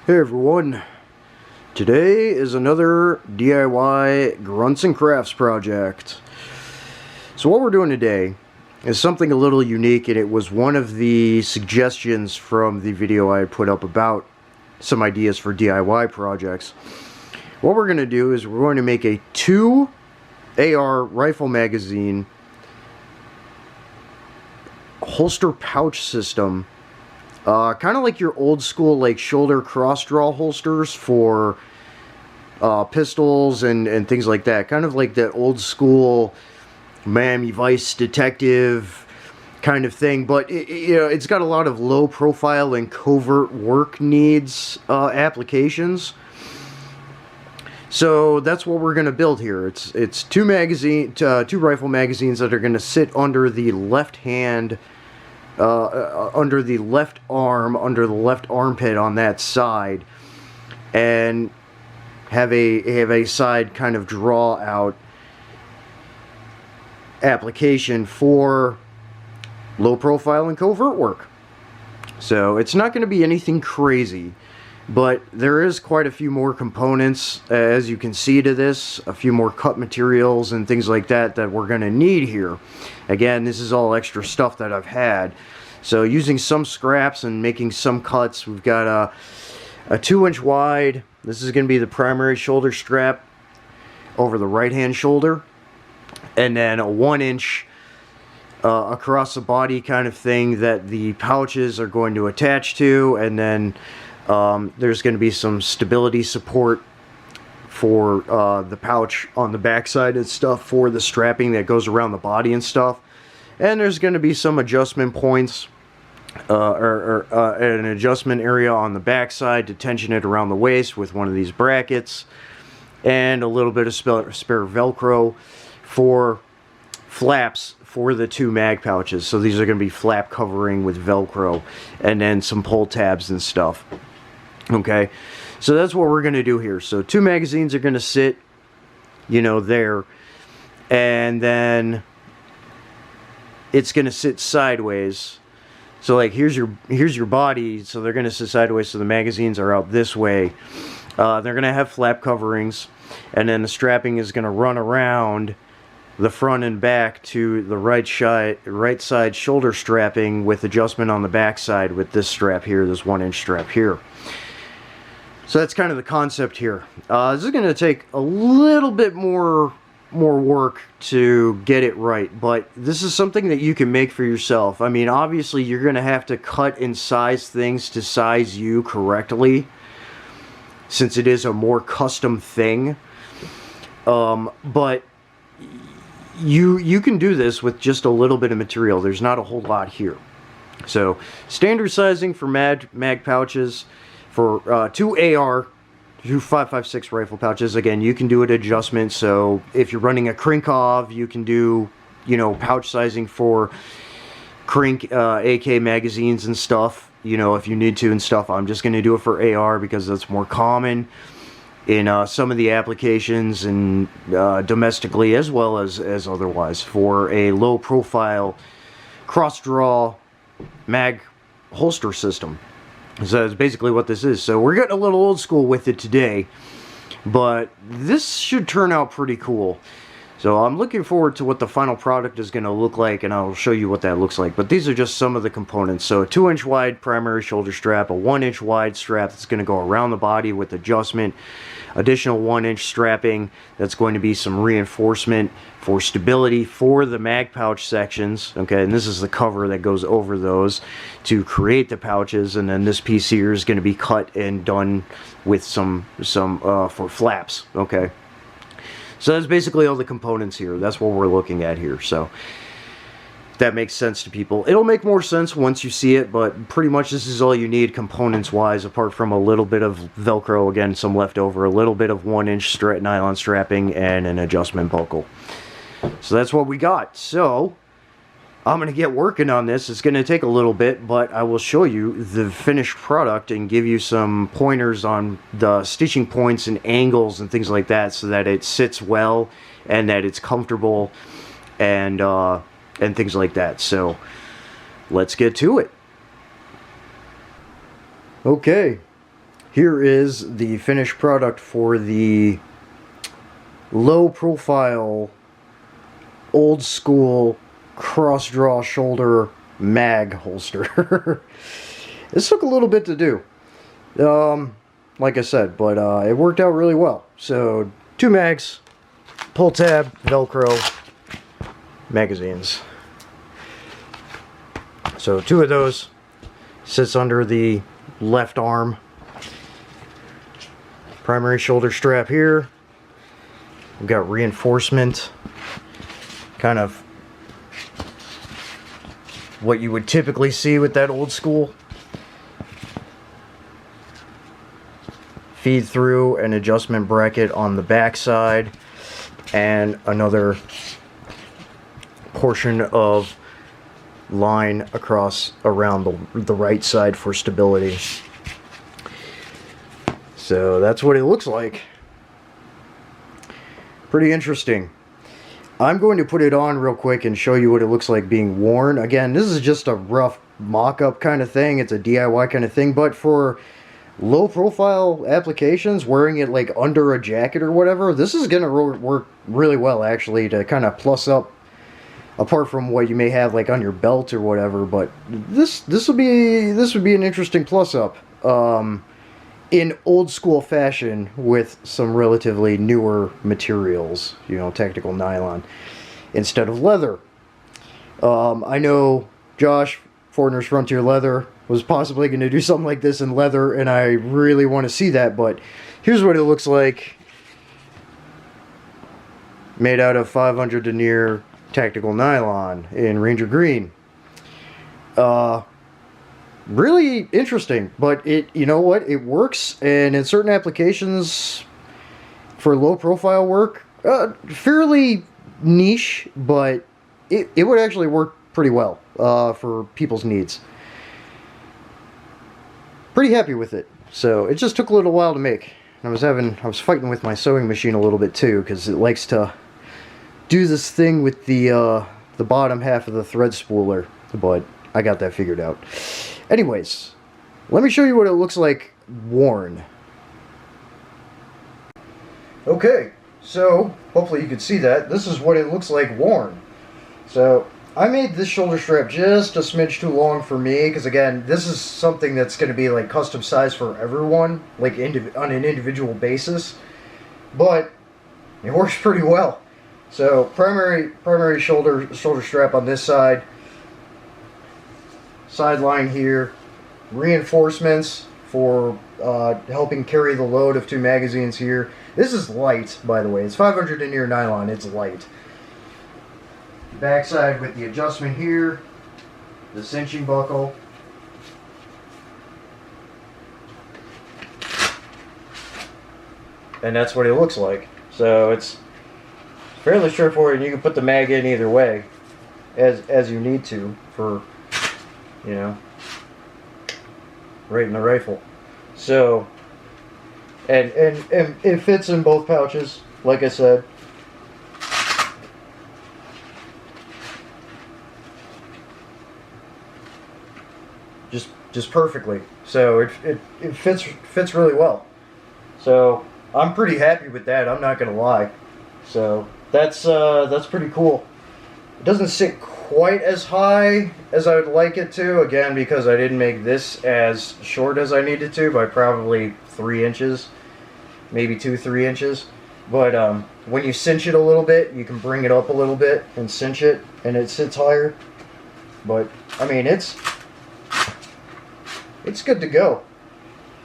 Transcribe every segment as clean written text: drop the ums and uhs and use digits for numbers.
Hey everyone, today is another DIY Grunts and Crafts project. So what we're doing today is something a little unique, and it was one of the suggestions from the video I had put up about some ideas for DIY projects. What we're going to do is we're going to make a 2 AR rifle magazine holster pouch system. Kind of like your old school like shoulder cross draw holsters for pistols and things like that. Kind of like that old school Miami Vice detective kind of thing. But it's got a lot of low profile and covert work needs applications. So that's what we're going to build here. It's two rifle magazines that are going to sit under the left hand. Under the left arm, under the left armpit on that side, and have a side kind of draw out application for low profile and covert work. So it's not going to be anything crazy, but there is quite a few more components, as you can see to this, a few more cut materials and things like that that we're going to need here. Again, this is all extra stuff that I've had. So using some scraps and making some cuts, we've got a 2-inch wide. This is going to be the primary shoulder strap over the right hand shoulder. And then a 1-inch across the body kind of thing that the pouches are going to attach to. And then there's going to be some stability support for the pouch on the backside and stuff for the strapping that goes around the body and stuff. And there's going to be some adjustment points or an adjustment area on the backside to tension it around the waist with one of these brackets, and a little bit of spare Velcro for flaps for the 2 mag pouches. So these are going to be flap covering with Velcro, and then some pull tabs and stuff. Okay, so that's what we're going to do here. So 2 magazines are going to sit, there, and then it's going to sit sideways. So like here's your body, so they're going to sit sideways, so the magazines are out this way. They're going to have flap coverings, and then the strapping is going to run around the front and back to the right side shoulder strapping with adjustment on the back side with this strap here, this 1-inch strap here. So that's kind of the concept here. This is going to take a little bit more work to get it right, but this is something that you can make for yourself. I mean, obviously you're going to have to cut and size things to size you correctly, since it is a more custom thing. But you can do this with just a little bit of material. There's not a whole lot here. So standard sizing for mag pouches for 2 5.56 rifle pouches. Again, you can do an adjustment. So if you're running a Krinkov, you can do, pouch sizing for Krink AK magazines and stuff, if you need to and stuff. I'm just going to do it for AR because that's more common in some of the applications, and domestically as well as otherwise, for a low profile cross draw mag holster system. So that's basically what this is. So we're getting a little old school with it today, but this should turn out pretty cool. So I'm looking forward to what the final product is going to look like, and I'll show you what that looks like. But these are just some of the components. So a 2-inch wide primary shoulder strap, a 1-inch wide strap that's going to go around the body with adjustment, additional 1-inch strapping that's going to be some reinforcement for stability for the mag pouch sections. Okay, and this is the cover that goes over those to create the pouches, and then this piece here is going to be cut and done with some for flaps. Okay. So that's basically all the components here. That's what we're looking at here. So if that makes sense to people. It'll make more sense once you see it, but pretty much this is all you need components-wise, apart from a little bit of Velcro, again, some leftover, a little bit of 1-inch nylon strapping, and an adjustment buckle. So that's what we got. So I'm going to get working on this. It's going to take a little bit, but I will show you the finished product and give you some pointers on the stitching points and angles and things like that, so that it sits well and that it's comfortable and things like that. So let's get to it. Okay, here is the finished product for the low profile, old school cross draw shoulder mag holster. This took a little bit to do, like I said, but it worked out really well. So 2 mags, pull tab, Velcro, magazines. So 2 of those sits under the left arm. Primary shoulder strap here. We've got reinforcement, kind of what you would typically see with that old school. Feed through an adjustment bracket on the back side, and another portion of line across around the right side for stability. So that's what it looks like. Pretty interesting. I'm going to put it on real quick and show you what it looks like being worn. Again, this is just a rough mock-up kind of thing. It's a DIY kind of thing, but for low profile applications, wearing it like under a jacket or whatever, this is gonna work really well actually, to kind of plus up, apart from what you may have like on your belt or whatever. But this would be an interesting plus up in old school fashion with some relatively newer materials, you know, tactical nylon instead of leather. I know Josh Fortner's Frontier Leather was possibly going to do something like this in leather, and I really want to see that. But here's what it looks like, made out of 500 denier tactical nylon in Ranger Green. Really interesting, but you know what, it works, and in certain applications for low profile work, fairly niche, but it would actually work pretty well for people's needs. Pretty happy with it. So it just took a little while to make. I was fighting with my sewing machine a little bit too, because it likes to do this thing with the bottom half of the thread spooler, but I got that figured out. Anyways, let me show you what it looks like worn. Okay, so hopefully you can see that. This is what it looks like worn. So I made this shoulder strap just a smidge too long for me, because again, this is something that's going to be like custom size for everyone, like on an individual basis, but it works pretty well. So primary shoulder strap on this side, sideline here, reinforcements for helping carry the load of 2 magazines here. This is light, by the way. It's 500 denier nylon. It's light. Backside with the adjustment here, the cinching buckle, and that's what it looks like. So it's fairly straightforward, and you can put the mag in either way as you need to, for, you know, right in the rifle. So and it fits in both pouches, like I said. Just perfectly. So it fits really well. So I'm pretty happy with that, I'm not gonna lie. So that's pretty cool. It doesn't sit quite as high as I would like it to, again, because I didn't make this as short as I needed to by probably 3 inches, maybe 2-3 inches. But when you cinch it a little bit, you can bring it up a little bit and cinch it, and it sits higher. But I mean, it's good to go.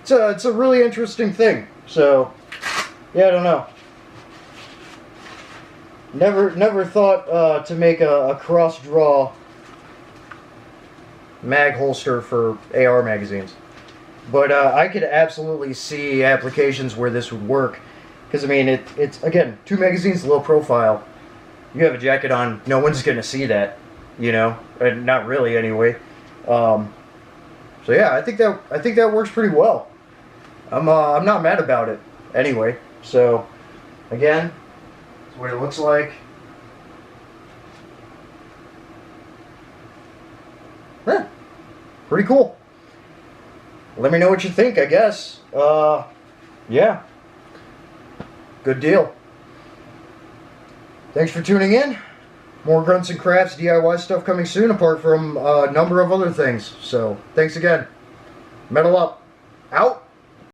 It's a really interesting thing. So yeah, I don't know. Never thought to make a cross draw mag holster for AR magazines, but I could absolutely see applications where this would work, because I mean it's again 2 magazines, low profile. You have a jacket on, no one's gonna see that, you know, not really anyway. So yeah, I think that works pretty well. I'm not mad about it anyway. So again, that's what it looks like. Pretty cool. let me know what you think, I guess. Yeah. Good deal. Thanks for tuning in. More Grunts and Crafts DIY stuff coming soon, apart from a number of other things. So, thanks again. Metal up. Out.